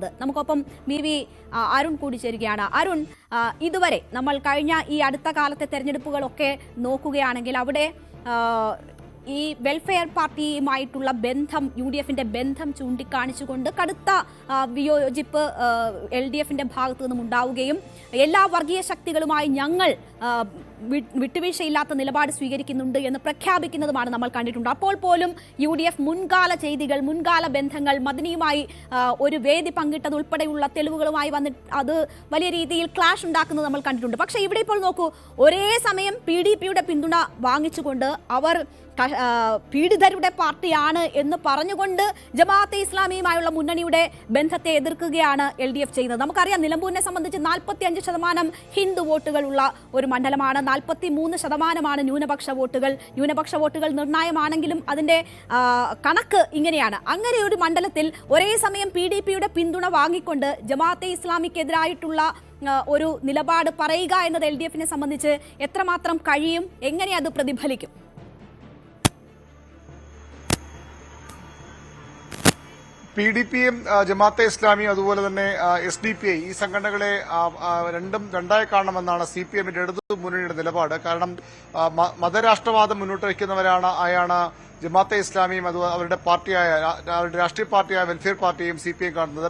നമുക്കൊപ്പം വി അരുൺ കൂടി ചേരുകയാണ്. അരുൺ, ഇതുവരെ നമ്മൾ കഴിഞ്ഞ ഈ അടുത്ത കാലത്തെ തെരഞ്ഞെടുപ്പുകളൊക്കെ നോക്കുകയാണെങ്കിൽ അവിടെ ഈ വെൽഫെയർ പാർട്ടിയുമായിട്ടുള്ള ബന്ധം, UDFന്റെ ബന്ധം ചൂണ്ടിക്കാണിച്ചുകൊണ്ട് കടുത്ത വിയോജിപ്പ് LDFന്റെ ഭാഗത്തു നിന്നും ഉണ്ടാവുകയും എല്ലാ വർഗീയ ശക്തികളുമായി ഞങ്ങൾ വിട്ടുവീഴ്ചയില്ലാത്ത നിലപാട് സ്വീകരിക്കുന്നുണ്ട് എന്ന് പ്രഖ്യാപിക്കുന്നതുമാണ് നമ്മൾ കണ്ടിട്ടുണ്ട്. അപ്പോൾ പോലും UDF മുൻകാല ചെയ്തികൾ, മുൻകാല ബന്ധങ്ങൾ, മദനിയുമായി ഒരു വേദി പങ്കിട്ടത് ഉൾപ്പെടെയുള്ള തെളിവുകളുമായി വന്നിട്ട് അത് വലിയ രീതിയിൽ ക്ലാഷ് ഉണ്ടാക്കുന്നത് നമ്മൾ കണ്ടിട്ടുണ്ട്. പക്ഷേ ഇവിടെ ഇപ്പോൾ നോക്കൂ, ഒരേ സമയം PDPയുടെ പിന്തുണ വാങ്ങിച്ചുകൊണ്ട് അവർ പീഡിതരുടെ പാർട്ടിയാണ് എന്ന് പറഞ്ഞുകൊണ്ട് ജമാഅത്തെ ഇസ്ലാമിയുമായുള്ള മുന്നണിയുടെ ബന്ധത്തെ എതിർക്കുകയാണ് LDF ചെയ്യുന്നത്. നമുക്കറിയാം, നിലമ്പൂരിനെ സംബന്ധിച്ച് 45% ഹിന്ദു വോട്ടുകളുള്ള ഒരു മണ്ഡലമാണ്, 43% ന്യൂനപക്ഷ വോട്ടുകൾ. ന്യൂനപക്ഷ വോട്ടുകൾ നിർണായകമാണെങ്കിലും അതിന്റെ കണക്ക് ഇങ്ങനെയാണ്. അങ്ങനെ ഒരു മണ്ഡലത്തിൽ ഒരേ സമയം PDPയുടെ പിന്തുണ വാങ്ങിക്കൊണ്ട് ജമാഅത്തെ ഇസ്ലാമിക്കെതിരായിട്ടുള്ള ഒരു നിലപാട് പറയുക എന്നത് LDFനെ സംബന്ധിച്ച് എത്രമാത്രം കഴിയും, എങ്ങനെ അത് പ്രതിഫലിക്കും? PDPയും ജമാഅത്തെ ഇസ്ലാമിയും അതുപോലെ തന്നെ SDPI ഈ സംഘടനകളെ രണ്ടായി കാണണമെന്നാണ് CPMന്റെ ഇടതു മുന്നണിയുടെ നിലപാട്. കാരണം മതരാഷ്ട്രവാദം മുന്നോട്ട് വയ്ക്കുന്നവരാണ് ജമാഅത്തെ ഇസ്ലാമിയും അവരുടെ പാർട്ടിയായ അവരുടെ രാഷ്ട്രീയ പാർട്ടിയായ വെൽഫെയർ പാർട്ടിയും CPM കാണുന്നത്.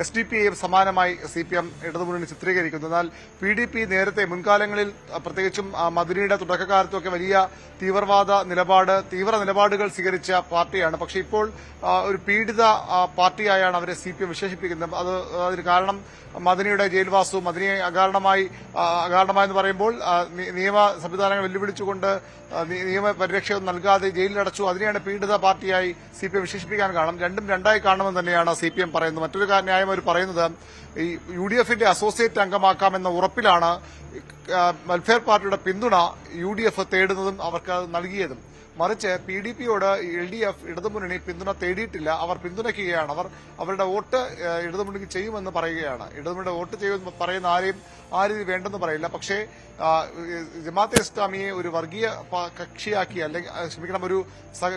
SDPIയും സമാനമായി CPM ഇടതുമുന്നണി ചിത്രീകരിക്കുന്നു. എന്നാൽ PDP നേരത്തെ മുൻകാലങ്ങളിൽ പ്രത്യേകിച്ചും മദനിയുടെ തുടക്കകാലത്തൊക്കെ വലിയ തീവ്ര നിലപാടുകൾ സ്വീകരിച്ച പാർട്ടിയാണ്. പക്ഷേ ഇപ്പോൾ ഒരു പീഡിത പാർട്ടിയായാണ് അവരെ CPM വിശേഷിപ്പിക്കുന്നത്. അതിന് കാരണം മദനിയുടെ ജയിൽവാസവും, മദനിയെ അകാരണമായെന്ന് പറയുമ്പോൾ നിയമ സംവിധാനങ്ങൾ വെല്ലുവിളിച്ചുകൊണ്ട് നിയമപരിരക്ഷയൊന്നും നൽകാതെ ജയിലിലടച്ചു. അതിനെയാണ് പീഡിത പാർട്ടിയായി CPM വിശേഷിപ്പിക്കാൻ കാരണം. രണ്ടും രണ്ടായി കാണുമെന്ന് തന്നെയാണ് CPM പറയുന്നത്. മറ്റൊരു ന്യായം അവർ പറയുന്നത്, ഈ UDFന്റെ അസോസിയേറ്റ് അംഗമാക്കാമെന്ന ഉറപ്പിലാണ് വെൽഫെയർ പാർട്ടിയുടെ പിന്തുണ UDF തേടുന്നതും അവർക്ക് നൽകിയതും. മറിച്ച് PDPയോട് LDF ഇടതുമുന്നണി പിന്തുണ തേടിയിട്ടില്ല, അവർ പിന്തുണയ്ക്കുകയാണ്. അവരുടെ വോട്ട് ഇടതുമുന്നണിക്ക് ചെയ്യുമെന്ന് പറയുകയാണ്. ഇടതുമുന്നണിയുടെ വോട്ട് ചെയ്യുമെന്ന് പറയുന്ന ആരെയും ആ രീതി വേണ്ടെന്ന് പറയില്ല. പക്ഷേ ജമാഅത്തെ ഇസ്ലാമിയെ ഒരു വർഗീയ കക്ഷിയാക്കി, അല്ലെങ്കിൽ ഒരു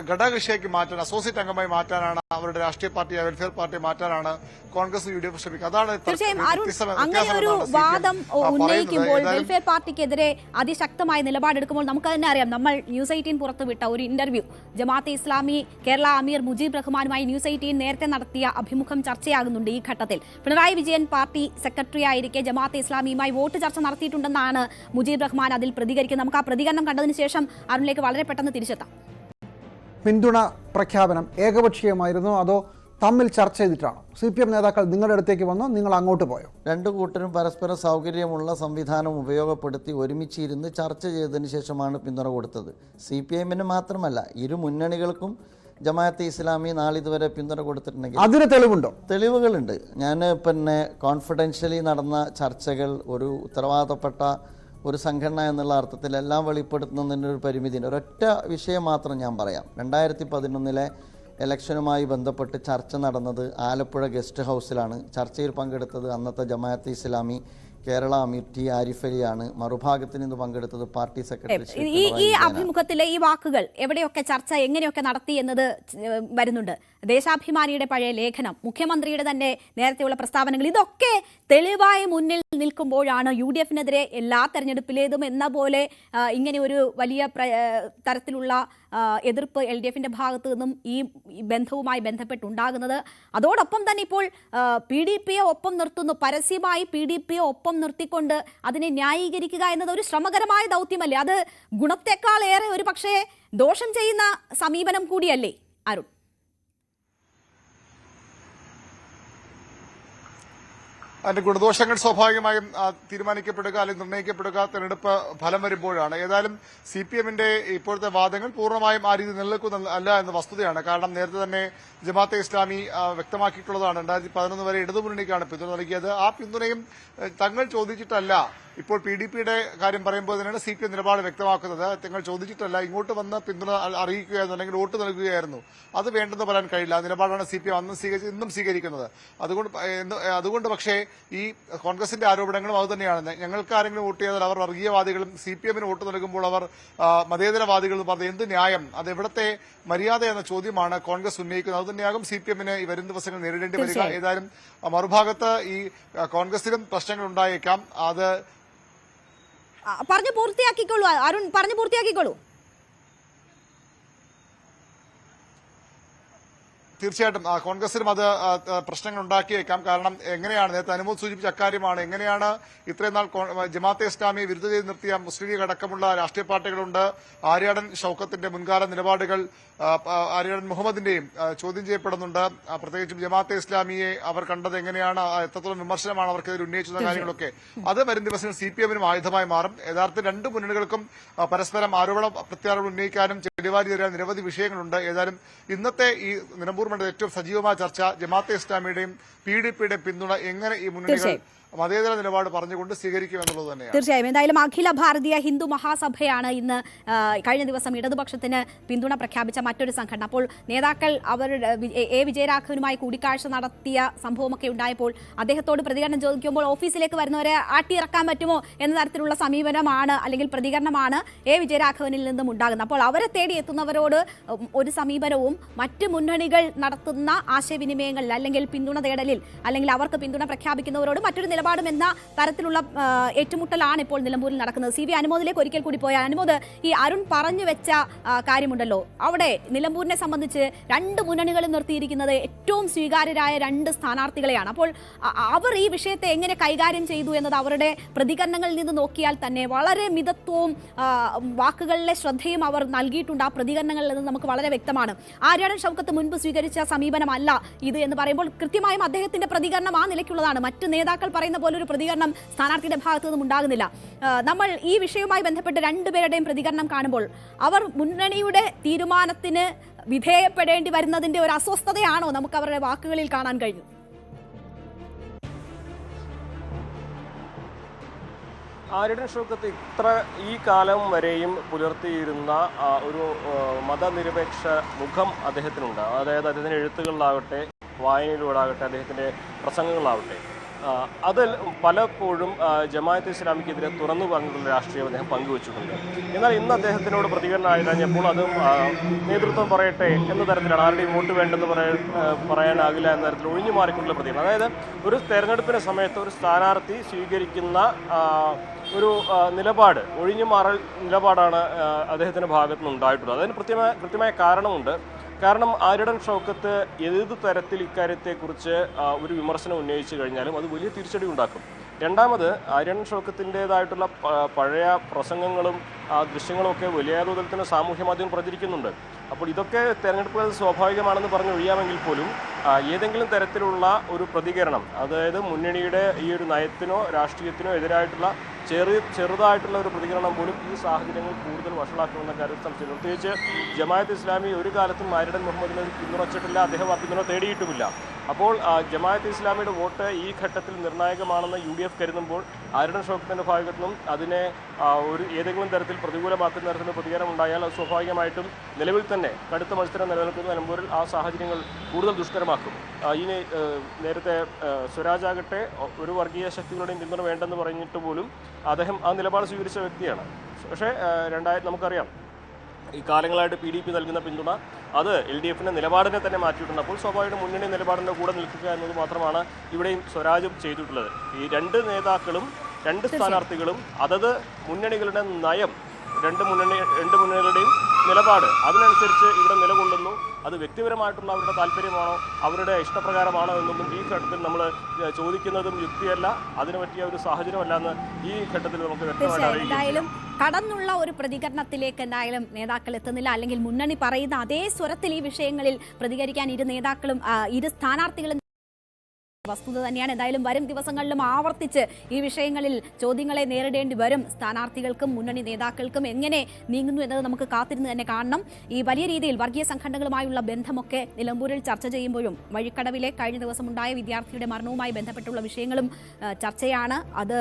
ഘടകകക്ഷിയാക്കി മാറ്റാൻ, അസോസിയേറ്റ് അംഗമായി മാറ്റാനാണ് അവരുടെ രാഷ്ട്രീയ പാർട്ടിയായ വെൽഫെയർ പാർട്ടിയെ മാറ്റാനാണ് കോൺഗ്രസ് UDF ശ്രമിക്കുന്നത്. അതാണ് വാദം ഉന്നയിക്കുമ്പോൾ വെൽഫെയർ പാർട്ടിക്കെതിരെ അതിശക്തമായ നിലപാടെടുക്കുമ്പോൾ നമുക്ക് തന്നെ അറിയാം. നമ്മൾ News 18 പുറത്തുവിട്ട ഒരു ഇന്റർവ്യൂ, ജമാഅത്തെ ഇസ്ലാമി കേരള അമീർ മുജീബ് റഹ്മാനുമായി News 18 നേരത്തെ നടത്തിയ അഭിമുഖം ചർച്ചയാകുന്നുണ്ട്. ഈ ഘട്ടത്തിൽ പിണറായി വിജയൻ പാർട്ടി സെക്രട്ടറി ആയിരിക്കെ ജമാഅത്തെ ഇസ്ലാമിയുമായി വോട്ട് ചർച്ച നടത്തിയിട്ടുണ്ടെന്നാണ് മുജീബ് റഹ്മാൻ അതിൽ പ്രതികരിക്കുന്നത്. നമുക്ക് ആ പ്രതികരണം കണ്ടതിന് ശേഷം അരുണിലേക്ക് വളരെ പെട്ടെന്ന് തിരിച്ചെത്താം. പിന്തുണ പ്രഖ്യാപനം ഏകപക്ഷീയമായിരുന്നോ അതോ തമ്മിൽ ചർച്ച ചെയ്തിട്ടാണോ? CPM നേതാക്കൾ നിങ്ങളുടെ അടുത്തേക്ക് വന്നോ, നിങ്ങൾ അങ്ങോട്ട് പോയോ? രണ്ടു കൂട്ടരും പരസ്പര സൗകര്യമുള്ള സംവിധാനം ഉപയോഗപ്പെടുത്തി ഒരുമിച്ചിരുന്ന് ചർച്ച ചെയ്തതിന് ശേഷമാണ് പിന്തുണ കൊടുത്തത്. CPMന് മാത്രമല്ല, ഇരു മുന്നണികൾക്കും ജമാഅത്തെ ഇസ്ലാമി നാളിതുവരെ പിന്തുണ കൊടുത്തിട്ടുണ്ടെങ്കിൽ അതിന് തെളിവുണ്ടോ? തെളിവുകളുണ്ട്. ഞാൻ കോൺഫിഡൻഷ്യലി നടന്ന ചർച്ചകൾ ഒരു ഉത്തരവാദപ്പെട്ട ഒരു സംഘടന എന്നുള്ള അർത്ഥത്തിൽ എല്ലാം വെളിപ്പെടുത്തുന്നതിനൊരു പരിമിതിയുണ്ട്. ഒരൊറ്റ വിഷയം മാത്രം ഞാൻ പറയാം. 2011 ഇലക്ഷനുമായി ബന്ധപ്പെട്ട് ചർച്ച നടന്നത് ആലപ്പുഴ ഗസ്റ്റ് ഹൗസിലാണ്. ചർച്ചയിൽ പങ്കെടുത്തത് അന്നത്തെ ജമാഅത്തെ ഇസ്ലാമി കേരള അമീർ T ആരിഫ് അലിയാണ്. മറുഭാഗത്ത് നിന്ന് പങ്കെടുത്തത് പാർട്ടി സെക്രട്ടറി. ഈ അഭിമുഖത്തിലെ ഈ വാക്കുകൾ എവിടെയൊക്കെ ചർച്ച എങ്ങനെയൊക്കെ നടത്തി എന്നത് വരുന്നുണ്ട്. ദേശാഭിമാനിയുടെ പഴയ ലേഖനം, മുഖ്യമന്ത്രിയുടെ തന്നെ നേരത്തെയുള്ള പ്രസ്താവനകൾ, ഇതൊക്കെ തെളിവായി മുന്നിൽ നിൽക്കുമ്പോഴാണ് UDFനെതിരെ എല്ലാ തെരഞ്ഞെടുപ്പിലേതും എന്ന പോലെ ഇങ്ങനെ ഒരു വലിയ തരത്തിലുള്ള എതിർപ്പ് LDFന്റെ ഭാഗത്തു നിന്നും ഈ ബന്ധവുമായി ബന്ധപ്പെട്ടുണ്ടാകുന്നത്. അതോടൊപ്പം തന്നെ ഇപ്പോൾ PDPയെ ഒപ്പം നിർത്തുന്നു, പരസ്യമായി PDPയെ ഒപ്പം നിർത്തിക്കൊണ്ട് അതിനെ ന്യായീകരിക്കുക എന്നത് ഒരു ശ്രമകരമായ ദൗത്യമല്ലേ? അത് ഗുണത്തെക്കാൾ ഏറെ ഒരു പക്ഷേ ദോഷം ചെയ്യുന്ന സമീപനം കൂടിയല്ലേ അരുൺ? അതിന്റെ ഗുണദോഷങ്ങൾ സ്വാഭാവികമായും തീരുമാനിക്കപ്പെടുക അല്ലെങ്കിൽ നിർണ്ണയിക്കപ്പെടുക തെരഞ്ഞെടുപ്പ് ഫലം വരുമ്പോഴാണ്. ഏതായാലും CPMന്റെ ഇപ്പോഴത്തെ വാദങ്ങൾ പൂർണ്ണമായും ആ രീതി നിലനിൽക്കുന്നല്ല എന്ന വസ്തുതയാണ്. കാരണം നേരത്തെ തന്നെ ജമാഅത്തെ ഇസ്ലാമി വ്യക്തമാക്കിയിട്ടുള്ളതാണ്, 2011 വരെ ഇടതുമുന്നണിക്കാണ് പിന്തുണ നൽകിയത്. ആ പിന്തുണയും തങ്ങൾ ചോദിച്ചിട്ടല്ല ഇപ്പോൾ PDPയുടെ കാര്യം പറയുമ്പോൾ തന്നെയാണ് CPM നിലപാട് വ്യക്തമാക്കുന്നത്. നിങ്ങൾ ചോദിച്ചിട്ടല്ല, ഇങ്ങോട്ട് വന്ന് പിന്തുണ അറിയിക്കുകയായിരുന്നു, അല്ലെങ്കിൽ വോട്ട് നൽകുകയായിരുന്നു. അത് വേണ്ടെന്ന് പറയാൻ കഴിയില്ല. ആ നിലപാടാണ് CPM അന്നും സ്വീകരിച്ചത്, ഇന്നും സ്വീകരിക്കുന്നത്. അതുകൊണ്ട് പക്ഷേ ഈ കോൺഗ്രസിന്റെ ആരോപണങ്ങളും അതുതന്നെയാണ്. ഞങ്ങൾക്ക് ആരെങ്കിലും വോട്ട് ചെയ്താൽ അവർ വർഗീയവാദികളും CPMന് വോട്ട് നൽകുമ്പോൾ അവർ മതേതരവാദികളും പറഞ്ഞത് എന്ത് ന്യായം? അത് എവിടത്തെ മര്യാദ എന്ന ചോദ്യമാണ് കോൺഗ്രസ് ഉന്നയിക്കുന്നത്. അതുതന്നെയാകും CPMന് ഈ വരും ദിവസങ്ങൾ നേരിടേണ്ടി വരിക. ഏതായാലും മറുഭാഗത്ത് ഈ കോൺഗ്രസിലും പ്രശ്നങ്ങൾ ഉണ്ടായേക്കാം. അത് പറഞ്ഞു പൂർത്തിയാക്കിക്കോളൂ അരുൺ, പറഞ്ഞു പൂർത്തിയാക്കിക്കോളൂ. തീർച്ചയായിട്ടും കോൺഗ്രസിലും അത് പ്രശ്നങ്ങൾ ഉണ്ടാക്കിയേക്കാം. കാരണം എങ്ങനെയാണ്, നേരത്തെ അനുമോദ് സൂചിപ്പിച്ച അക്കാര്യമാണ്, എങ്ങനെയാണ് ഇത്രയും നാൾ ജമാഅത്തെ ഇസ്ലാമി വിരുദ്ധ ചെയ്ത് നിർത്തിയ മുസ്ലിം ലീഗ് അടക്കമുള്ള രാഷ്ട്രീയ പാർട്ടികളുണ്ട്. ആര്യാടൻ ഷൌക്കത്തിന്റെ മുൻകാല നിലപാടുകൾ ആര്യാടൻ മുഹമ്മദിന്റെയും ചോദ്യം ചെയ്യപ്പെടുന്നുണ്ട്. പ്രത്യേകിച്ചും ജമാഅത്തെ ഇസ്ലാമിയെ അവർ കണ്ടത് എങ്ങനെയാണ്, എത്രത്തോളം വിമർശനമാണ് അവർക്കെതിരെ ഉന്നയിച്ചിരുന്ന കാര്യങ്ങളൊക്കെ അത് വരും ദിവസങ്ങളിൽ CPMനും ആയുധമായി മാറും. യഥാർത്ഥത്തിൽ രണ്ട് മുന്നണികൾക്കും പരസ്പരം ആരോപണ പ്രത്യാരോപണം ഉന്നയിക്കാനും ചെടിവാരി തരാൻ നിരവധി വിഷയങ്ങളുണ്ട്. ഏതായാലും ഇന്നത്തെ ഈ നിലമ്പൂർ മണ്ഡലത്തിൽ ഏറ്റവും സജീവമായ ചർച്ച ജമാഅത്തെ ഇസ്ലാമിയുടെയും PDPയുടെയും പിന്തുണ എങ്ങനെ ഈ മുന്നണികൾ മതേതര നിലപാട് പറഞ്ഞുകൊണ്ട് സ്വീകരിക്കുമെന്നുള്ളത് തന്നെയാണ്. തീർച്ചയായും. എന്തായാലും അഖില ഭാരതീയ ഹിന്ദു മഹാസഭയാണ് ഇന്ന് കഴിഞ്ഞ ദിവസം ഇടതുപക്ഷത്തിന് പിന്തുണ പ്രഖ്യാപിച്ച മറ്റൊരു സംഘടന. അപ്പോൾ നേതാക്കൾ അവരുടെ വിജയരാഘവനുമായി കൂടിക്കാഴ്ച നടത്തിയ സംഭവമൊക്കെ ഉണ്ടായപ്പോൾ അദ്ദേഹത്തോട് പ്രതികരണം ചോദിക്കുമ്പോൾ ഓഫീസിലേക്ക് വരുന്നവരെ ആട്ടിയിറക്കാൻ പറ്റുമോ എന്ന തരത്തിലുള്ള സമീപനമാണ് അല്ലെങ്കിൽ പ്രതികരണമാണ് വിജയരാഘവനിൽ നിന്നും ഉണ്ടാകുന്നത്. അപ്പോൾ അവരെ തേടി എത്തുന്നവരോട് ഒരു സമീപനവും മറ്റ് മുന്നണികൾ നടത്തുന്ന ആശയവിനിമയങ്ങളിൽ അല്ലെങ്കിൽ പിന്തുണ തേടലിൽ അല്ലെങ്കിൽ അവർക്ക് പിന്തുണ പ്രഖ്യാപിക്കുന്നവരോട് മറ്റൊരു നിലപാടും എന്ന തരത്തിലുള്ള ഏറ്റുമുട്ടലാണ് ഇപ്പോൾ നിലമ്പൂരിൽ നടക്കുന്നത്. CV അനുമോദിലേക്ക് ഒരിക്കൽ കൂടി പോയ അനുമോദ്, ഈ അരുൺ പറഞ്ഞു വെച്ച കാര്യമുണ്ടല്ലോ, അവിടെ നിലമ്പൂരിനെ സംബന്ധിച്ച് രണ്ട് മുന്നണികളും നിർത്തിയിരിക്കുന്നത് ഏറ്റവും സ്വീകാര്യരായ രണ്ട് സ്ഥാനാർത്ഥികളെയാണ്. അപ്പോൾ അവർ ഈ വിഷയത്തെ എങ്ങനെ കൈകാര്യം ചെയ്തു എന്നത് അവരുടെ പ്രതികരണങ്ങളിൽ നിന്ന് നോക്കിയാൽ തന്നെ വളരെ മിതത്വവും വാക്കുകളിലെ ശ്രദ്ധയും അവർ നൽകിയിട്ടുണ്ട്. ആ പ്രതികരണങ്ങളിൽ നിന്ന് നമുക്ക് വളരെ വ്യക്തമാണ്. ആര്യാടൻ ഷൌക്കത്ത് മുൻപ് സ്വീകരിച്ച സമീപനമല്ല ഇത് എന്ന് പറയുമ്പോൾ കൃത്യമായും അദ്ദേഹത്തിന്റെ പ്രതികരണം ആ നിലയ്ക്കുള്ളതാണ്. മറ്റു നേതാക്കൾ പറയുന്ന പോലൊരു പ്രതികരണം സ്ഥാനാർത്ഥിയുടെ ഭാഗത്തു നിന്നും ഉണ്ടാകുന്നില്ല. നമ്മൾ ഈ വിഷയവുമായി ബന്ധപ്പെട്ട് രണ്ടുപേരുടെയും പ്രതികരണം കാണുമ്പോൾ അവർ മുന്നണിയുടെ തീരുമാനത്തിന് വിധേയപ്പെടേണ്ടി വരുന്നതിന്റെ ഒരു അസ്വസ്ഥതയാണോ നമുക്ക് അവരുടെ വാക്കുകളിൽ കാണാൻ കഴിഞ്ഞു? ആര്യാടൻ ഷൌക്കത്ത് ഈ കാലം വരെയും പുലർത്തിയിരുന്ന ഒരു മതനിരപേക്ഷ മുഖം അദ്ദേഹത്തിനുണ്ട്. അതായത് അദ്ദേഹത്തിൻ്റെ എഴുത്തുകളിലാവട്ടെ, വായനയിലൂടാകട്ടെ, അദ്ദേഹത്തിൻ്റെ പ്രസംഗങ്ങളിലാവട്ടെ, അതിൽ പലപ്പോഴും ജമാഅത്തെ ഇസ്ലാമിക്കെതിരെ തുറന്നു പറഞ്ഞിട്ടുള്ള രാഷ്ട്രീയം അദ്ദേഹം പങ്കുവച്ചിട്ടുണ്ട്. എന്നാൽ ഇന്ന് അദ്ദേഹത്തിനോട് പ്രതികരണം ആയി കഴിഞ്ഞപ്പോൾ അതും നേതൃത്വം പറയട്ടെ എന്ന തരത്തിലാണ്, ആരുടെയും വോട്ട് വേണ്ടെന്ന് പറയാനാകില്ല എന്ന തരത്തിൽ ഒഴിഞ്ഞു മാറിക്കൊണ്ടുള്ള പ്രതികരണം. അതായത് ഒരു തെരഞ്ഞെടുപ്പിന്റെ സമയത്ത് ഒരു സ്ഥാനാർത്ഥി സ്വീകരിക്കുന്ന ഒരു നിലപാട്, ഒഴിഞ്ഞു മാറൽ നിലപാടാണ് അദ്ദേഹത്തിൻ്റെ ഭാഗത്തു നിന്ന് ഉണ്ടായിട്ടുള്ളത്. അതിന് കൃത്യമായ കാരണമുണ്ട്. കാരണം ആര്യാടൻ ഷൌക്കത്ത് ഏത് തരത്തിൽ ഇക്കാര്യത്തെക്കുറിച്ച് ഒരു വിമർശനം ഉന്നയിച്ചു കഴിഞ്ഞാലും അത് വലിയ തിരിച്ചടി ഉണ്ടാക്കും. രണ്ടാമത് ആര്യാടൻ ഷൌക്കത്തിൻ്റെതായിട്ടുള്ള പഴയ പ്രസംഗങ്ങളും ദൃശ്യങ്ങളുമൊക്കെ വലിയ തോതിൽ തന്നെ സാമൂഹ്യ മാധ്യമം പ്രചരിക്കുന്നുണ്ട്. അപ്പോൾ ഇതൊക്കെ തെരഞ്ഞെടുപ്പുകൾ സ്വാഭാവികമാണെന്ന് പറഞ്ഞ് ഒഴിയാമെങ്കിൽ പോലും ഏതെങ്കിലും തരത്തിലുള്ള ഒരു പ്രതികരണം, അതായത് മുന്നണിയുടെ ഈ ഒരു നയത്തിനോ രാഷ്ട്രീയത്തിനോ എതിരായിട്ടുള്ള ചെറുതായിട്ടുള്ള ഒരു പ്രതികരണം പോലും ഈ സാഹചര്യങ്ങൾ കൂടുതൽ വഷളാക്കുമെന്ന കാര്യത്തിൽ സംശയം. പ്രത്യേകിച്ച് ജമാഅത്ത് ഇസ്ലാമി ഒരു കാലത്തും ആര്യാടൻ മുഹമ്മദിനെ പിന്തുണച്ചിട്ടില്ല, അദ്ദേഹം ആ പിന്തുണ തേടിയിട്ടുമില്ല. അപ്പോൾ ജമാഅത്ത് ഇസ്ലാമിയുടെ വോട്ട് ഈ ഘട്ടത്തിൽ നിർണായകമാണെന്ന് UDF കരുതുമ്പോൾ ആര്യാടൻ ഷൌക്കത്തിന്റെ ഭാഗത്തു നിന്നും അതിനെ ഏതെങ്കിലും തരത്തിൽ പ്രതികൂലമാക്കുന്ന തരത്തിലുള്ള പ്രതികരണം ഉണ്ടായാൽ അത് സ്വാഭാവികമായിട്ടും നിലവിൽ തന്നെ കടുത്ത മത്സരം നിലനിൽക്കുന്ന നിലമ്പൂരിൽ ആ സാഹചര്യങ്ങൾ കൂടുതൽ ദുഷ്കരമാക്കും. ഇനി നേരത്തെ സ്വരാജ് ആകട്ടെ ഒരു വർഗീയ ശക്തികളുടെയും പിന്തുണ വേണ്ടെന്ന് പറഞ്ഞിട്ട് പോലും അദ്ദേഹം ആ നിലപാട് സ്വീകരിച്ച വ്യക്തിയാണ്. പക്ഷേ നമുക്കറിയാം ഈ കാലങ്ങളായിട്ട് PDP നൽകുന്ന പിന്തുണ അത് LDFന്റെ നിലപാടിനെ തന്നെ മാറ്റിയിട്ടുണ്ട്. അപ്പോൾ സ്വാഭാവിക മുന്നണി നിലപാടിൻ്റെ കൂടെ നിൽക്കുക എന്നത് മാത്രമാണ് ഇവിടെയും സ്വരാജും ചെയ്തിട്ടുള്ളത്. ഈ രണ്ട് നേതാക്കളും രണ്ട് സ്ഥാനാർത്ഥികളും അതത് മുന്നണികളുടെ നയം, രണ്ട് മുന്നണികളുടെയും നിലപാട് അതിനനുസരിച്ച് ഇവിടെ നിലകൊള്ളുന്നു. അത് വ്യക്തിപരമായിട്ടുള്ള അവരുടെ താല്പര്യമാണോ, അവരുടെ ഇഷ്ടപ്രകാരമാണോ എന്നൊന്നും ഈ ഘട്ടത്തിൽ നമ്മൾ ചോദിക്കുന്നതും യുക്തിയല്ല, അതിനു പറ്റിയ ഒരു സാഹചര്യമല്ല എന്ന് ഈ ഘട്ടത്തിൽ നമുക്ക് വ്യക്തമായിട്ട് അറിയാം. എന്തായാലും കടന്നുള്ള ഒരു പ്രതികരണത്തിലേക്ക് എന്തായാലും നേതാക്കൾ എത്തുന്നില്ല, അല്ലെങ്കിൽ മുന്നണി പറയുന്ന അതേ സ്വരത്തിൽ ഈ വിഷയങ്ങളിൽ പ്രതികരിക്കാൻ ഇരു നേതാക്കളും ഇരു സ്ഥാനാർത്ഥികളും വസ്തുത തന്നെയാണ്. എന്തായാലും വരും ദിവസങ്ങളിലും ആവർത്തിച്ച് ഈ വിഷയങ്ങളിൽ ചോദ്യങ്ങളെ നേരിടേണ്ടി വരും. സ്ഥാനാർത്ഥികൾക്കും മുന്നണി നേതാക്കൾക്കും എങ്ങനെ നീങ്ങുന്നു എന്നത് നമുക്ക് കാത്തിരുന്ന് തന്നെ കാണണം. ഈ വലിയ രീതിയിൽ വർഗീയ സംഘടനകളുമായുള്ള ബന്ധമൊക്കെ നിലമ്പൂരിൽ ചർച്ച ചെയ്യുമ്പോഴും വഴിക്കടവിലെ കഴിഞ്ഞ ദിവസമുണ്ടായ വിദ്യാർത്ഥിയുടെ മരണവുമായി ബന്ധപ്പെട്ടുള്ള വിഷയങ്ങളും ചർച്ചയാണ്. അത്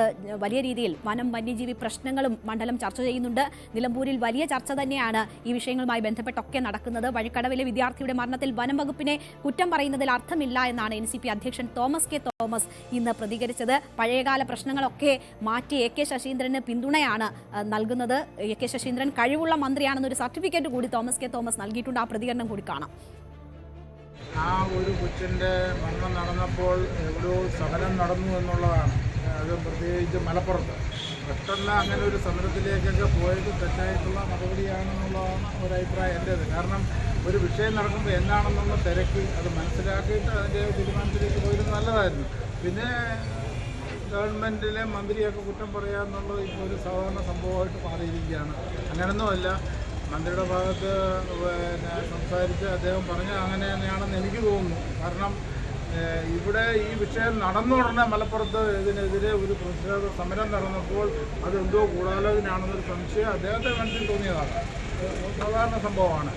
വലിയ രീതിയിൽ വനം വന്യജീവി പ്രശ്നങ്ങളും മണ്ഡലം ചർച്ച ചെയ്യുന്നുണ്ട്. നിലമ്പൂരിൽ വലിയ ചർച്ച തന്നെയാണ് ഈ വിഷയങ്ങളുമായി ബന്ധപ്പെട്ടൊക്കെ നടക്കുന്നത്. വഴിക്കടവിലെ വിദ്യാർത്ഥിയുടെ മരണത്തിൽ വനം വകുപ്പിനെ കുറ്റം പറയുന്നതിൽ അർത്ഥമില്ല എന്നാണ് NCP അധ്യക്ഷൻ തോമസ് കെ തോമസ് ഇന്ന് പ്രതികരിച്ചത്. പഴയകാല പ്രശ്നങ്ങളൊക്കെ മാറ്റി AK ശശീന്ദ്രന് പിന്തുണയാണ് നൽകുന്നത്. AK ശശീന്ദ്രൻ കഴിവുള്ള മന്ത്രിയാണെന്നൊരു സർട്ടിഫിക്കറ്റ് കൂടി തോമസ് കെ തോമസ് നൽകിയിട്ടുണ്ട്. ആ പ്രതികരണം കൂടി കാണാം. ആ ഒരു കൊച്ചിൻ്റെ മരണം നടന്നപ്പോൾ എവിടെയോ സമരം നടന്നു എന്നുള്ളതാണ്. അത് പ്രത്യേകിച്ച് മലപ്പുറത്ത് പെട്ടെന്ന് അങ്ങനെ ഒരു സമരത്തിലേക്കൊക്കെ പോയത് തെറ്റായിട്ടുള്ള നടപടിയാണെന്നുള്ളതാണ് ഒരഭിപ്രായം എൻ്റേത്. കാരണം ഒരു വിഷയം നടക്കുമ്പോൾ എന്താണെന്നുള്ള തിരക്കി അത് മനസ്സിലാക്കിയിട്ട് അതിൻ്റെ തീരുമാനത്തിലേക്ക് പോയത് നല്ലതായിരുന്നു. പിന്നെ ഗവൺമെൻറ്റിലെ മന്ത്രിയൊക്കെ കുറ്റം പറയുക എന്നുള്ളത് ഇപ്പോൾ ഒരു സാധാരണ സംഭവമായിട്ട് മാറിയിരിക്കുകയാണ്. അങ്ങനെയൊന്നുമല്ല, മന്ത്രിയുടെ ഭാഗത്ത് സംസാരിച്ച് അദ്ദേഹം പറഞ്ഞത് അങ്ങനെ തന്നെയാണെന്ന് എനിക്ക് തോന്നുന്നു. കാരണം ഇവിടെ ഈ വിഷയം നടന്ന ഉടനെ മലപ്പുറത്ത് ഇതിനെതിരെ ഒരു പ്രതിഷേധ സമരം നടന്നപ്പോൾ അതെന്തോ ഗൂഢാലോചനയാണെന്നൊരു സംശയം അദ്ദേഹത്തെ മനസ്സിൽ തോന്നിയതാണ്. സാധാരണ സംഭവമാണ്.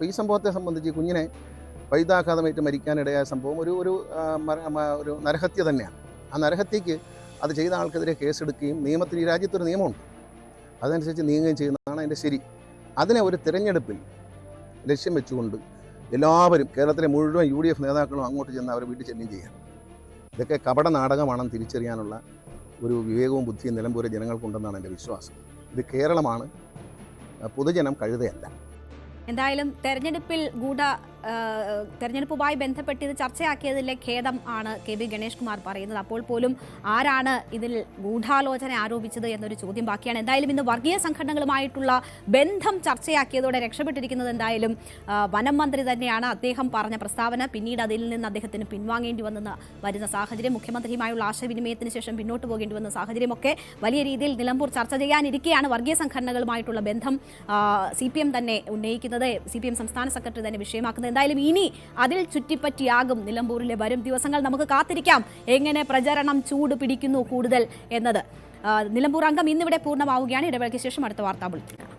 ഈ സംഭവത്തെ സംബന്ധിച്ച് കുഞ്ഞിനെ വൈദ്യാഘാതമേറ്റ് മരിക്കാനിടയായ സംഭവം ഒരു നരഹത്യ തന്നെയാണ്. ആ നരഹത്യക്ക് അത് ചെയ്ത ആൾക്കെതിരെ കേസെടുക്കുകയും നിയമത്തിന് ഈ രാജ്യത്തൊരു നിയമമുണ്ട്, അതനുസരിച്ച് നീങ്ങുകയും ചെയ്യുന്നതാണ് അതിൻ്റെ ശരി. അതിനെ ഒരു തിരഞ്ഞെടുപ്പിൽ ലക്ഷ്യം വെച്ചുകൊണ്ട് എല്ലാവരും കേരളത്തിലെ മുഴുവൻ UDF നേതാക്കളും അങ്ങോട്ട് ചെന്ന് അവരെ വീട്ടിൽ ചെല്ലുകയും ചെയ്യാം. ഇതൊക്കെ കപട നാടകമാണെന്ന് തിരിച്ചറിയാനുള്ള ഒരു വിവേകവും ബുദ്ധിയും നിലമ്പൂരെ ജനങ്ങൾക്കുണ്ടെന്നാണ് എൻ്റെ വിശ്വാസം. ഇത് കേരളമാണ്, പൊതുജനം കഴുതയല്ല. എന്തായാലും തെരഞ്ഞെടുപ്പുമായി ബന്ധപ്പെട്ട് ഇത് ചർച്ചയാക്കിയതിലെ ഖേദം ആണ് KB ഗണേഷ് കുമാർ പറയുന്നത്. അപ്പോൾ പോലും ആരാണ് ഇതിൽ ഗൂഢാലോചന ആരോപിച്ചത് എന്നൊരു ചോദ്യം ബാക്കിയാണ്. എന്തായാലും ഇന്ന് വർഗീയ സംഘടനകളുമായിട്ടുള്ള ബന്ധം ചർച്ചയാക്കിയതോടെ രക്ഷപ്പെട്ടിരിക്കുന്നത് എന്തായാലും വനം മന്ത്രി തന്നെയാണ്. അദ്ദേഹം പറഞ്ഞ പ്രസ്താവന പിന്നീട് അതിൽ നിന്ന് അദ്ദേഹത്തിന് പിൻവാങ്ങേണ്ടി വരുന്ന സാഹചര്യം, മുഖ്യമന്ത്രിയുമായുള്ള ആശയവിനിമയത്തിന് ശേഷം പിന്നോട്ട് പോകേണ്ടി വന്ന സാഹചര്യമൊക്കെ വലിയ രീതിയിൽ നിലമ്പൂർ ചർച്ച ചെയ്യാനിരിക്കെയാണ് വർഗീയ സംഘടനകളുമായിട്ടുള്ള ബന്ധം CPM തന്നെ ഉന്നയിക്കുന്നത്, CPM സംസ്ഥാന സെക്രട്ടറി തന്നെ വിഷയമാക്കുന്നത്. എന്തായാലും ഇനി അതിൽ ചുറ്റിപ്പറ്റിയാകും നിലമ്പൂരിലെ വരും ദിവസങ്ങൾ. നമുക്ക് കാത്തിരിക്കാം എങ്ങനെ പ്രചരണം ചൂട് പിടിക്കുന്നു കൂടുതൽ എന്നത്. നിലമ്പൂർ അംഗം ഇന്നിവിടെ പൂർണ്ണമാവുകയാണ്. ഇടവേളയ്ക്ക് ശേഷം അടുത്ത വാർത്താ ബുള്ളറ്റിൻ.